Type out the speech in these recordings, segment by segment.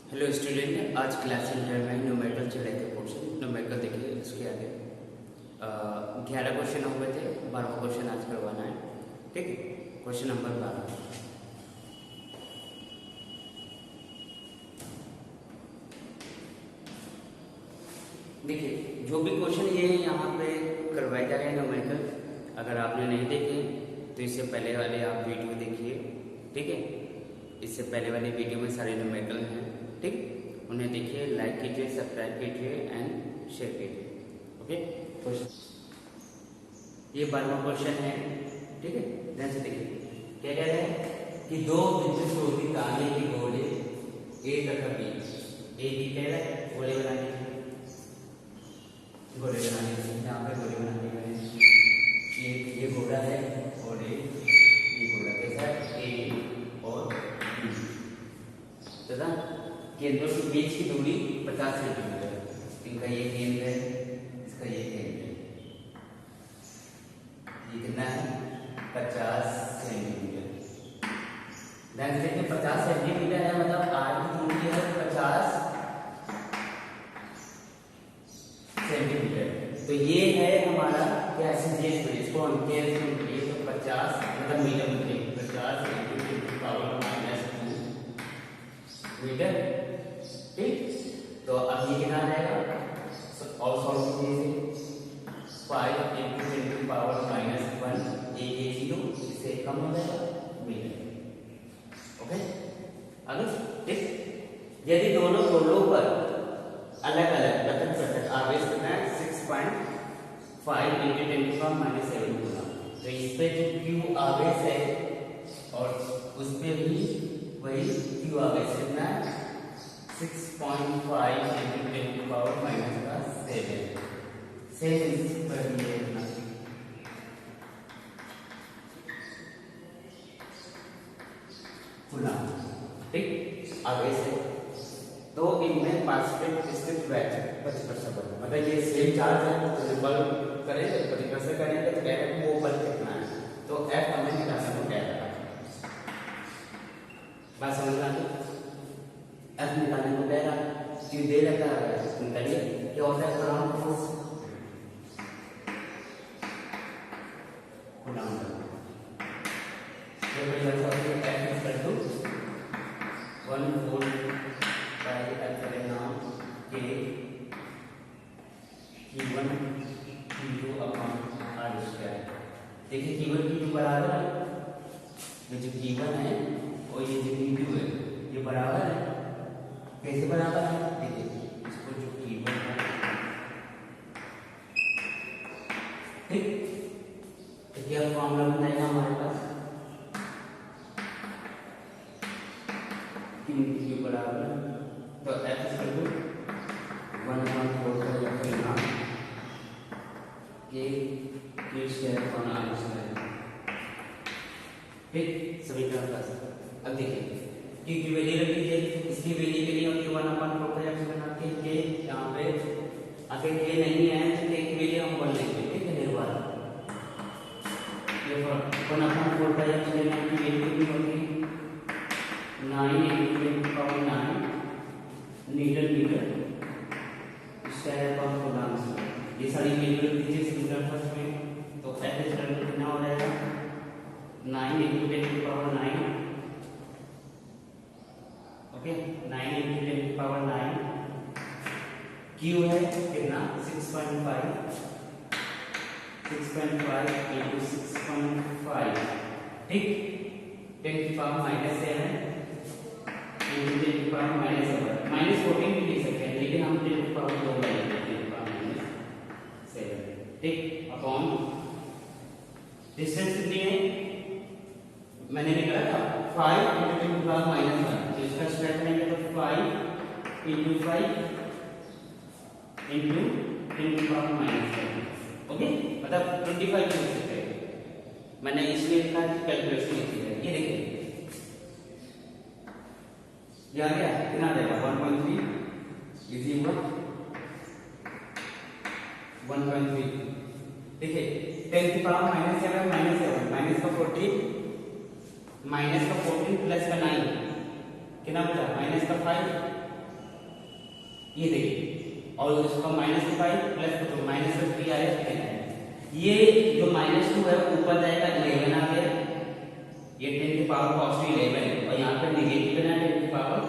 Hello student, आज class inter में numerical चल रहे थे क्वेश्चन। न्यूमेरिकल देखिए, उसके आगे 11 क्वेश्चन हो गए थे, 12वां क्वेश्चन आज करवाना है। ठीक है, क्वेश्चन नंबर 12। देखिए, जो भी क्वेश्चन ये यहाँ पे करवाए जा रहे हैं न्यूमेरिकल, अगर आपने नहीं देखे तो इससे पहले वाले आप वीडियो देखिए। ठीक है, इससे पहले वाले वीडियो में सारे न्यूमेरिकल हैं। ठीक, उन्हें देखिए, लाइक कीजिए, सब्सक्राइब कीजिए एंड शेयर कीजिए। ओके, ये 12वां क्वेश्चन है। ठीक है, ध्यान से देखिए क्या कह रहे हैं कि दो विद्युत रोधी तांबे के गोले ए तथा बी, ए बी कह रहा है गोले बनाने के लिए, यहाँ पे गोले बनाने के लिए ये गोला है और ये गोला कैसा है, ए और बी तथा केंद्रों के बीच की दूरी 50 सेंटीमीटर। इनका ये केंद्र है, इसका ये केंद्र है। ये कितना है? 50 सेंटीमीटर। ध्यान से देखिए, 50 सेंटीमीटर है, मतलब आर की दूरी है 50 सेंटीमीटर। तो ये है हमारा क्या है, इसको हम केंद्र तो 50 मतलब मीटर में 50 × 10⁻²⁰ मीटर। ठीक, तो अब ये कितना आएगा और सॉल्व कीजिए। 5 × 10⁻⁻1 एक 0 इससे कम हो जाएगा मीटर। ओके, अगर ठीक, यदि दोनों गोलों पर अलग अलग पृथक आवेश कितना है 6.5 × 10⁻⁻7 गुना, तो इस पे जो Q आवेश है और उस पे भी वही Q आवेश कितना है 6.5 × 10⁻⁻7 पर ये गुना। ठीक, आवेश है तो इनमें पॉजिटिव स्थित बैच 25%, मतलब ये सेम चार्ज है तो बल करेंगे 25% करेंगे तो कह रहे हैं वो बल कितना है, तो F हमें निकालने को कह रहा है। बात समझ में आ गई? F निकालने को कह रहा है, Q दे रखा है, निकालिए क्या होता है ग्राउंड फोर्स। देखिए Q1 Q2 बराबर है, ये जो Q1 है और ये जो Q2 है ये बराबर है। कैसे बराबर है? देखिए इसको जो Q1 है, ठीक, तो क्या फॉर्मूला बनाएगा हमारे पास Q बराबर तो F = 1/4 ठीक, समीकरण का। अब देखिए Q की वैल्यू रख लीजिए, इसकी वैल्यू के लिए हम 1/4 के यहाँ पे अगर K नहीं है तो K की वैल्यू हम 1 लेंगे। ठीक है, निर्वात ये 1/4 की वैल्यू कितनी होगी 9 × 10⁻⁹ न्यूटन। इसका है गुणांक, ये सारी वैल्यू रख दीजिए समीकरण फर्स्ट में, तो F कितना हो जाएगा 9 × 10⁻⁹। ओके, 9 × 10⁻⁹। Q है कितना 6.5 × 6.5। ठीक, 10⁻⁷ × 10⁻⁷ -14 भी लिख सकते हैं, लेकिन हम 10⁻² लेंगे 10⁻⁷। ठीक, अपॉन डिस्टेंस कितनी है मैंने निकाला था 5 × 10⁻⁻1, तो इसका स्क्वायर करेंगे तो 5 × 5 × 10⁻⁷। ओके, मतलब 25 लिख सकते हैं। मैंने इसलिए लिखा कि कैलकुलेशन लिखी है। ये देखिए ये आ गया, कितना देगा 1.3 इजी हुआ 1.3। देखिए 10⁻⁻7 माइनस का 14 प्लस का 9 कितना बचा -5 ये देखिए, और उसका -5 प्लस तो -3 आया। ये जो -2 है ऊपर जाएगा 11 आ गया, ये 10 की पावर पॉजिटिव 11 और यहाँ पे नेगेटिव है 10 की पावर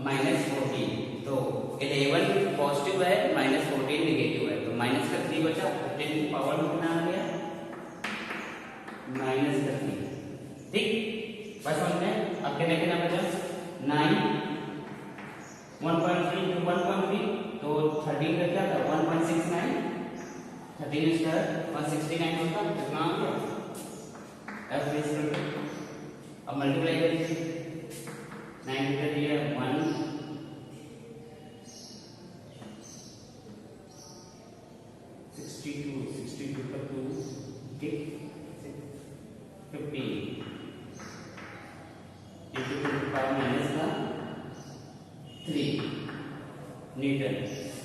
-14। तो 11 पॉजिटिव है, -14 नेगेटिव है, तो माइनस का 3 बचा, 10 की पावर में कितना आ गया -3। ठीक, बस समझ में। अब क्या कितना बचा 9 1.3 to 1.3, तो 13 का क्या था 1.69, 13 स्क्वायर 169 होता, कितना आ गया f इज इक्वल टू, अब मल्टीप्लाई कर दीजिए 9 का दिया 1 62 का 2, ठीक 15 into 10 to power minus का 3 न्यूटन।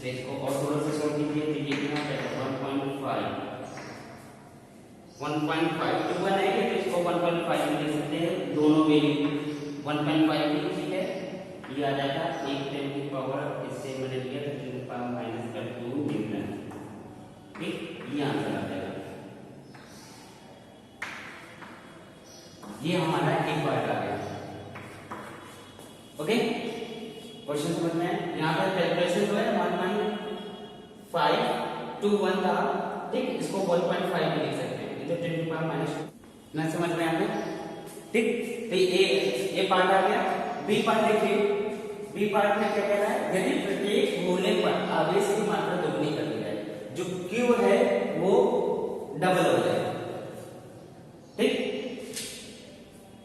तो इसको और थोड़ा सा सॉल्व कीजिए, तो ये कितना आएगा 1.5 टू 1 है, तो इसको 1.5 में लिख सकते हैं, दोनों वैल्यू 1.5 भी ठीक है। ये आ जाएगा 1 10 की पावर, इससे मैंने लिया 10 की पावर माइनस का 2 न्यूटन। ठीक, ये आंसर आ जाएगा। ये हमारा एक पार्ट आ गया। ओके, क्वेश्चन समझ में है। यहाँ पर कैलकुलेशन जो है 1.5 to 1 था, ठीक, इसको 1.5 में लिख सकते हैं, ये तो 10 की पावर माइनस ना, समझ में आया। ठीक, तो ये पार्ट आ गया। बी पार्ट देखिए, बी पार्ट में क्या कह रहा है, यदि प्रत्येक गोले पर आवेश की मात्रा दोगुनी कर दी जाए, जो क्यू है वो डबल हो जाए। ठीक,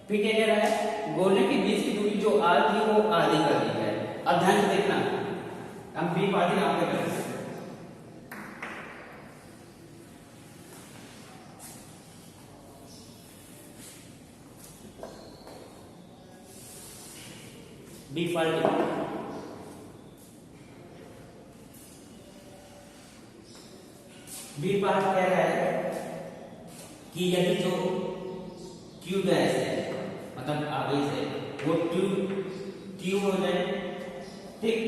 फिर क्या कह रहा है, गोले के बीच की दूरी जो आर थी वो आधी कर दी जाए। अब ध्यान से देखना, हम बी पार्ट यहाँ पे करेंगे। बी पार्ट कह रहा है कि यदि जो क्यू डैश है, मतलब आवेश है, वो क्यू हो जाए, ठीक,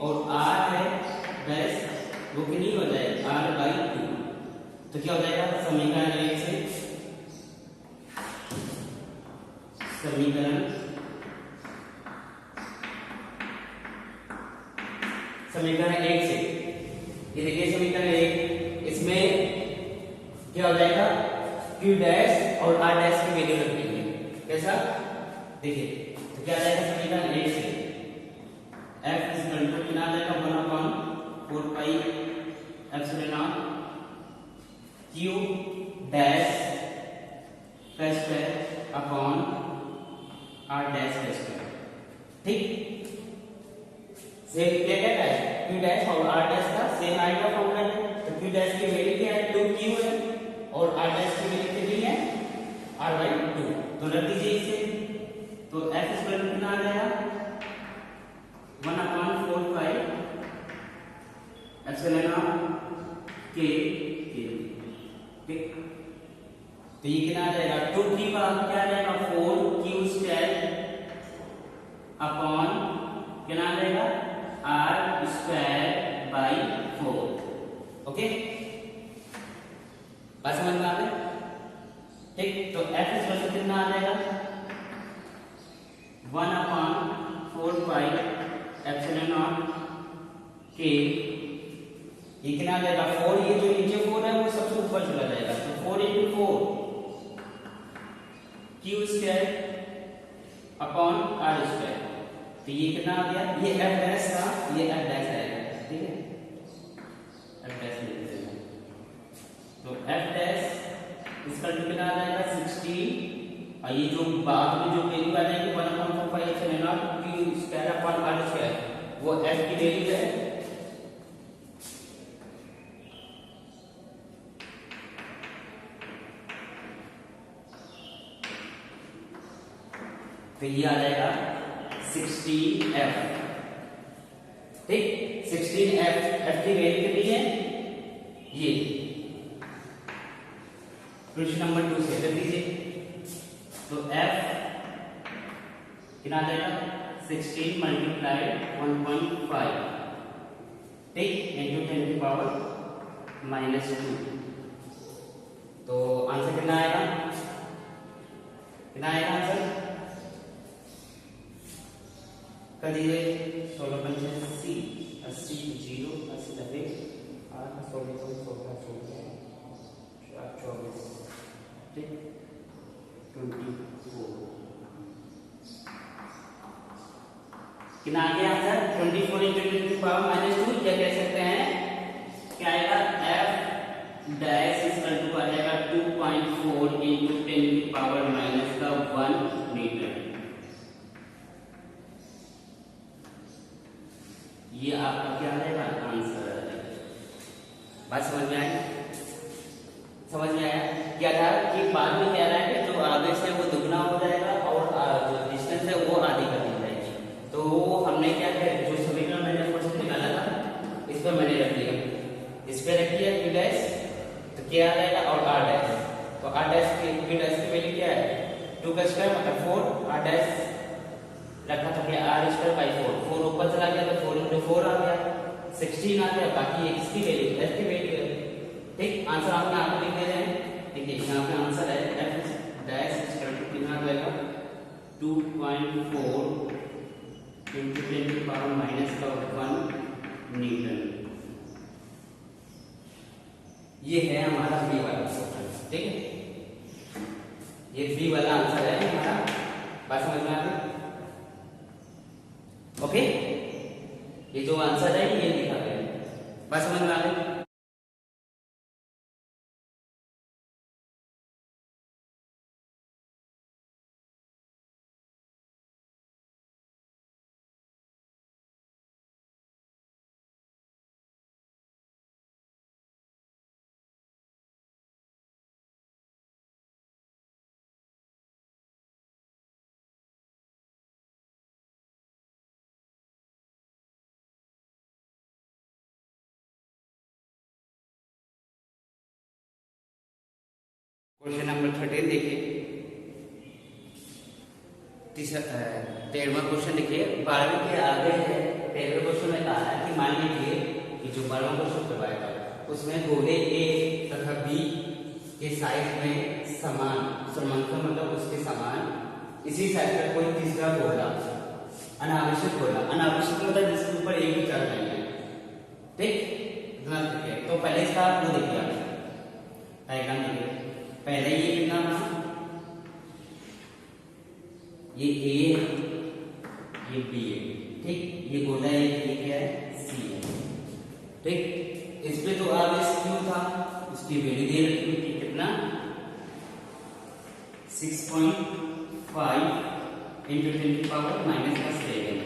और आर है डैश, वो कितनी हो जाए R/2, तो क्या हो जाएगा समीकरण 1 से, समीकरण 1 से, ये देखिए समीकरण 1, इसमें क्या हो जाएगा Q डैश और R डैश की वैल्यू रख देंगे। कैसा, देखिए, तो क्या आ जाएगा समीकरण 1 से F इज इक्वल टू कितना आ जाएगा 1/4 pi epsilon not Q dash का स्क्वायर अपॉन R डैश का स्क्वायर। ठीक, सेम क्या कहता है, Q डैश और R डैश का सेम आई का फॉर्मूला है, तो Q डैश की वैल्यू क्या है 2Q है, और R डैश की वैल्यू कितनी है R/2, तो रख दीजिए इसे, तो F स्क्वायर कितना आ जाएगा 1/4 पाई एप्सिलॉन नॉट K। ठीक, तो ये कितना आ जाएगा 2Q का क्या आ जाएगा 4Q स्क्वायर अपॉन कितना आ जाएगा R²/4। ओके, बात समझ में आ गई। ठीक, तो F इक्वल टू कितना आ जाएगा 1/4 पाई एप्सिलॉन नॉट K। ये कितना आ जाएगा 4, ये जो नीचे 4 है वो सबसे ऊपर चला जाएगा, तो 4 × 4 Q स्क्वायर अपॉन R²। तो ये कितना आ गया, ये F डैश था, ये F डैश आएगा, ठीक है, F डैश लिख देते हैं, तो F डैश इसका कितना आ जाएगा 16, और ये जो बाद में जो वैल्यू आ जाएगी 1/4 pi epsilon not Q square upon R², वो F की वैल्यू है। तो ये आ जाएगा 16F। ठीक, 16F, F की वैल्यू कितनी है, ये क्वेश्चन नंबर 2 से कर दीजिए, तो F कितना आ जाएगा 16 × 1.5, ठीक, इंटू 10 की पावर -2। तो आंसर कितना आएगा, कितना आएगा आंसर कर दीजिए। 16 पंचे 80, 80 0, 80 दफे 8, 16 16 16 24, ठीक, 24 कितना आ गया आंसर 24 इंटू 10 की पावर -2। या कह सकते हैं क्या आएगा, f डैश इक्वल टू आ जाएगा 2.4 इंटू 10 की पावर -1 मीटर। ये आपका क्या रहेगा आंसर आ जाएगा। बात समझ में आई, समझ में आया क्या था कि बाद में क्या रहा है कि जो आवेश है वो दुगना हो जाएगा और जो डिस्टेंस है वो आधी कर दी जाएगी। तो हमने क्या किया, जो समीकरण मैंने फर्स्ट निकाला था इस पर मैंने रख दिया, इस पे रख दिया q डैश, तो क्या आ जाएगा और r डैश। तो r डैश की q डैश की वैल्यू क्या है 2 का स्क्वायर मतलब 4, r डैश रखा था क्या r स्क्वायर बाई 4, 4 ऊपर चला गया तो 4 into 4 आ गया, 16 आ गया, बाकी x की वैल्यू s की वैल्यू है। ठीक, आंसर आप यहाँ पे लिख दे रहे हैं। देखिए यहाँ पे आंसर है f डैश इक्वल टू कितना आ जाएगा 2.4 इंटू 10 की पावर -1 न्यूटन। ये है हमारा बी वाला क्वेश्चन, ठीक है, ये बी वाला आंसर है हमारा। बात समझ में आ गई, ओके, ये जो आंसर है ये लिखा गया है। बात समझ में आ गई। क्वेश्चन नंबर 13 देखिए, 13वां क्वेश्चन देखिए, 12वीं के आगे है। 13वें क्वेश्चन में कहा है कि मान लीजिए कि जो 12वां क्वेश्चन करवाएगा उसमें गोले ए तथा बी के साइड में समान समांतर मतलब उसके समान इसी साइड पर कोई तीसरा गोला अनावश्यक गोला, अनावश्यक मतलब जिसके ऊपर एक भी चार्ज नहीं है, ठीक, इतना देखिए। तो पहले इसका वो देखिए आप डायग्राम देखिए, पहले ये कितना बना, ये ए ये बी है, ठीक, ये गोला है, ये क्या है सी है, ठीक। इस पे तो आवेश क्यू था, उसकी वैल्यू दे रखी थी कितना 6.5 इंटू 10 की पावर -7।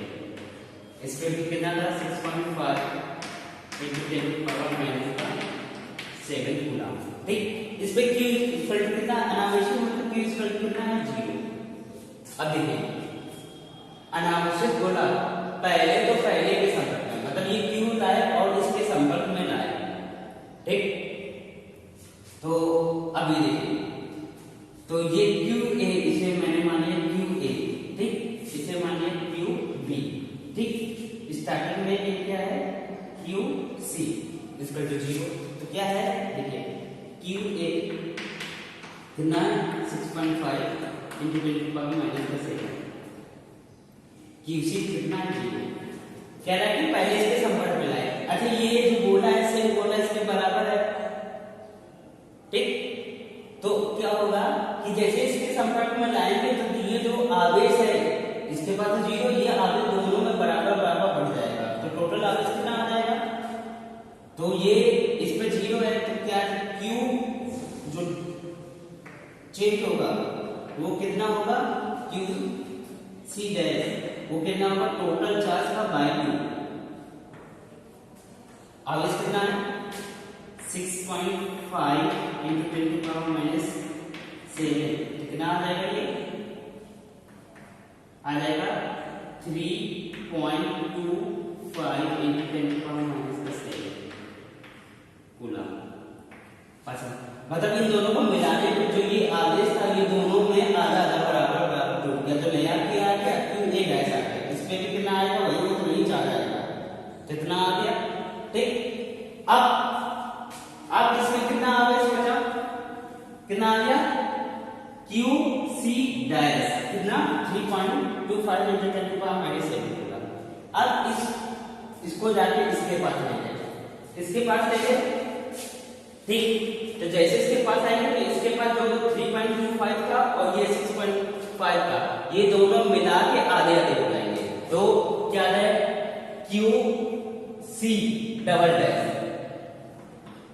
इस पे भी कितना था 6.5 इंटू 10 की पावर -7 कूलम, ठीक। इस पे q इक्वल टू कितना अनावश्यक मतलब q इक्वल टू कितना है 0। अब देखिए अनावश्यक गोला पहले तो पहले के संपर्क में मतलब ये q लाए और इसके संपर्क में लाए, ठीक। तो अब ये देखिए, तो ये qa इसे मैंने मान लिया qa, ठीक, इसे मान लिया qb, ठीक। स्टार्टिंग में ये क्या है qc इक्वल टू 0। तो क्या है देखिए QA कितना 6.5 इंटू 10 की पावर -7, QC कितना है 0। कह रहा है कि पहले इसके संपर्क में लाए, अच्छा ये जो गोला है सेम गोला इसके बराबर है, ठीक। तो क्या होगा कि जैसे इसके संपर्क में लाएंगे तो ये जो आवेश है इसके पास 0, ये आवेश दोनों में बराबर बराबर बढ़ जाएगा, तो टोटल आवेश कितना आ जाएगा, तो ये इस पे 0 है तो क्या Q जो चेंज होगा वो कितना होगा QC डैश, वो कितना होगा टोटल चार्ज का बाय 2। आवेश कितना है 6.5 इंटू 10 की पावर -7, कितना आ जाएगा ये आ जाएगा 3.25 इंटू 10 की पावर -7 कूलम। मतलब इन दोनों को मिलाने पे जो ये आवेश था ये दोनों में आधा आधा बराबर बराबर जुड़ गया, तो नया क्या आ गया QA डैश आ गया। इस पे भी कितना आएगा वही वो नहीं चाह जाएगा जितना आ गया, ठीक। इसको जाके इसके पास ले जाए, इसके पास ले जाए, ठीक। तो जैसे इसके पास आएंगे तो इसके पास जो 3.25 का और ये 6.5 का, ये दोनों मिला के आधे आधे हो जाएंगे। तो क्या है, क्यू सी डबल डैश,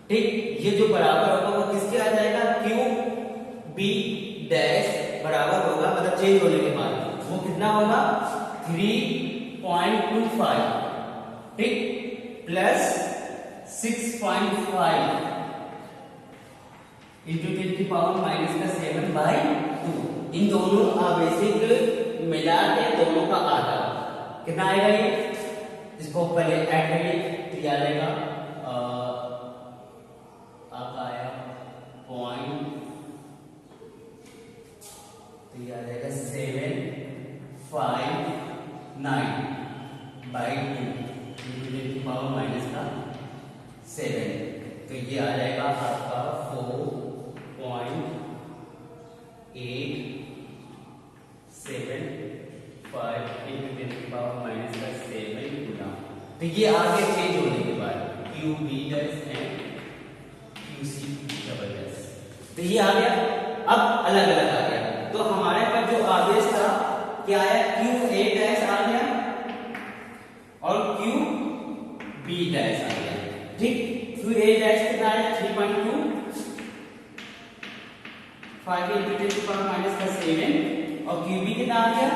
ठीक। ये जो बराबर होगा वो किसके आ जाएगा, क्यू बी डैश बराबर होगा, मतलब चेंज होने के बाद वो कितना होगा 3.25, ठीक, प्लस 6.5 इंटू 10 की पावर माइनस का 7/2। इन दोनों आवेशिक मिला के दोनों का आधा कितना आएगा, ये इसको पहले ऐड करिए, याद आएगा आपका आया पॉइंट, तो याद आएगा 759/2 इंटू 10 की पावर माइनस का 7, तो ये आ जाएगा आपका 4.875 इंटू 10 की पावर माइनस का 7 गुना। तो ये आगे चेंज होने के बाद Q B dash and Q C double dash, तो ये आ गया। अब अलग अलग आ गया, तो हमारे पास जो आवेश था क्या आया, क्यू ए डैश आ गया और क्यू बी डैश आ गया, ठीक। क्यू ए डैश कितना आया 3.25 इंटू 10 की पावर माइनस का 7 और क्यू बी कितना आ गया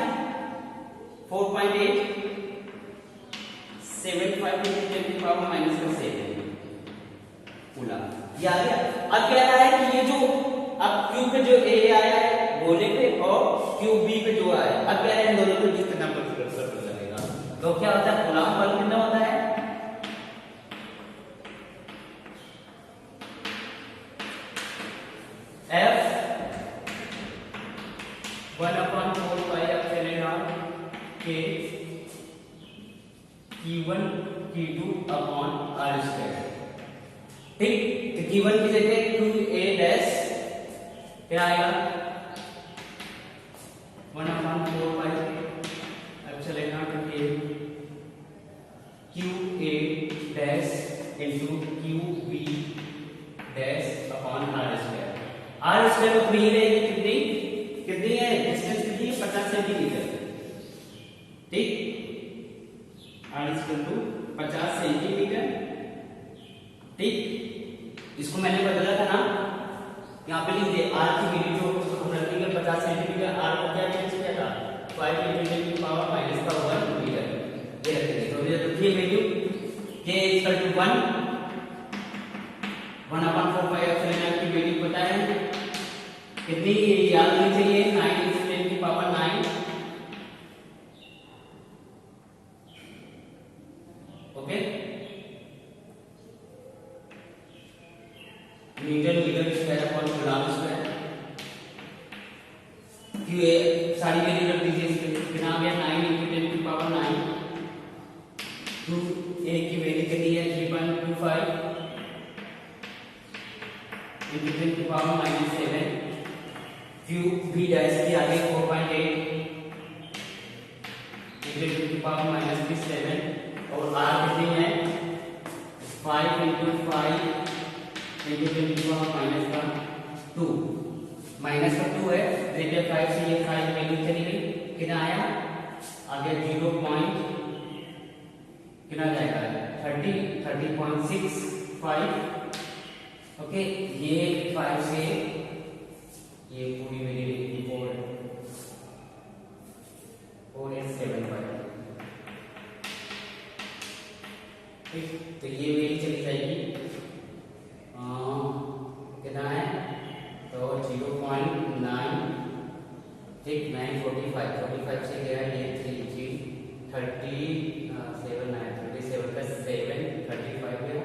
4.875 इंटू 10 की पावर माइनस का 7 पूरा, ये आ गया। अब कह रहा है कि ये जो अब क्यू पे जो ए आया है गोले पे और क्यू बी पे जो आया है, अब कह रहे हैं इन दोनों के बीच कितना परस्पर लगेगा, तो क्या होता है कूलम्ब बल कितना होता है, F 1/4πε0 K Q1 Q2 upon R square, ठीक। तो Q1 की जगह क्यू ए डैश क्या आएगा 1/4πε0 K Q A dash into Q B dash upon R square. R square में फ्री रहेगी, कितनी कितनी है डिस्टेंस कितनी 50 सेंटीमीटर, ठीक। R स्क्वायर टू 50 सेंटीमीटर, ठीक। इसको मैंने बदला था ना, यहाँ पे लिख दिया R की वैल्यू जो हम रखेंगे 50 सेंटीमीटर, R को क्या चेंज किया था 5 इंटू 10 की पावर माइनस का 1 मीटर, ये रखेंगे। तो ये रखिए वैल्यू K इक्वल टू 1/4πε0 की वैल्यू पता है कितनी, याद होनी चाहिए 9 इंटू 10 की power 9, okay. Newton metre square upon coulomb square. Q A सारी वैल्यू रख दीजिए, कितना आ गया 9 इंटू 10 की पावर 9, क्यू ए की वैल्यू कितनी है 3.25 इंटू 10 की power minus 7, Q B dash की आ गई 4.8 इंटू 10 की पावर माइनस की 7 और आर कितनी है 5 इंटू 5 इंटू 10 की पावर माइनस का 2, माइनस का 2 है, ग्रेटर 5 से ये 5 वैल्यू चली गई, कितना आया आगे 0. कितना जाएगा 30.65, ओके। ये 5 से ये पूरी वैल्यू 4875, ठीक। तो ये वैल्यू चली जाएगी कितना है तो 0.9, ठीक 945 से गया ये 37 का 7 35 गया,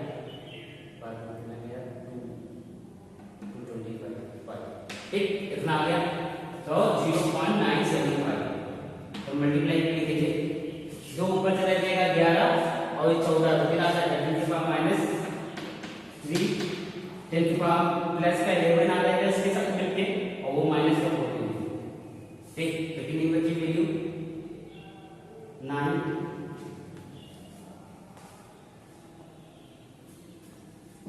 बाद में कितना गया 225, ठीक इतना आ गया। तो 0.975 तो मल्टीप्लाई करके देखिए, जो ऊपर चला जाएगा 11 और 14 तो कितना आ जाएगा 10 की पावर माइनस 3, 10 की पावर प्लस का 11 आ जाएगा इसके साथ मिलके और वो माइनस का 14, ठीक। तो कितनी बची वैल्यू 9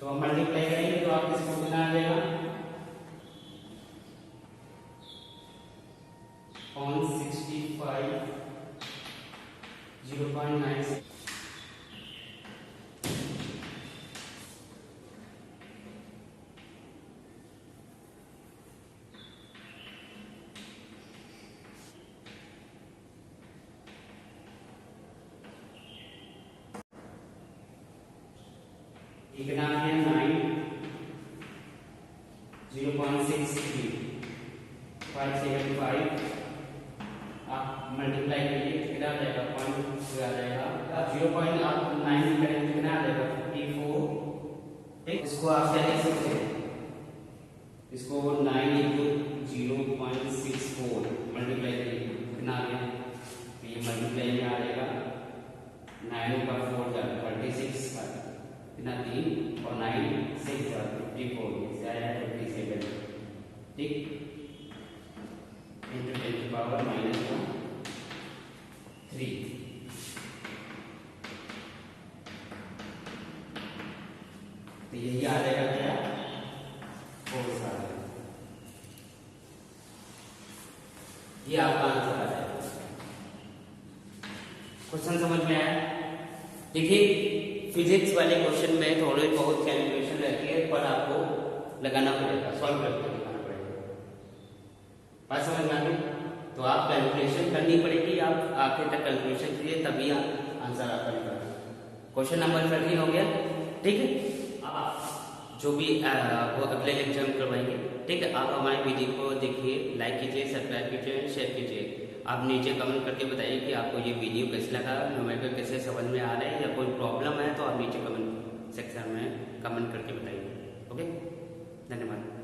तो हम मल्टीप्लाई करेंगे तो आप इसको कितना आ जाएगा on 65 0.96 कितना आ गया 0.63 575 आप मल्टीप्लाई करिए कितना आ जाएगा पॉइंट आ जाएगा 0.9 करेंगे कितना आ जाएगा 54 ठीक। इसको आप क्या लिख सकते हैं इसको 9 into 0.64 मल्टीप्लाई करिए कितना आ गया तो ये मल्टीप्लाई में आ जाएगा 9 का 4 जाएगा 36 का कितना 3 और 9 6 जाएगा 54 इससे आया 27 ठीक into 10 की पावर -3 तो यही आ जाएगा क्या 4 साल ये आपका आंसर आ जाएगा। क्वेश्चन समझ में आया? देखिए फिजिक्स वाले क्वेश्चन में थोड़े बहुत कैलकुलेशन रहती है पर आपको लगाना पड़ेगा सॉल्व करके दिखाना पड़ेगा। बात समझ में आ गई? तो आप कैलकुलेशन करनी पड़ेगी आप आखिर तक कैलकुलेशन कीजिए तभी आप आंसर आपका निकालेंगे। क्वेश्चन नंबर 13 हो गया ठीक है। आप जो भी वो अगले लेक्चर में करवाएंगे ठीक है। आप हमारे वीडियो को देखिए लाइक कीजिए सब्सक्राइब कीजिए शेयर कीजिए। आप नीचे कमेंट करके बताइए कि आपको ये वीडियो कैसे लगा न्यूमेरिकल कैसे समझ में आ रहा है या कोई प्रॉब्लम है तो आप नीचे कमेंट सेक्शन में कमेंट करके बताइए। ओके धन्यवाद।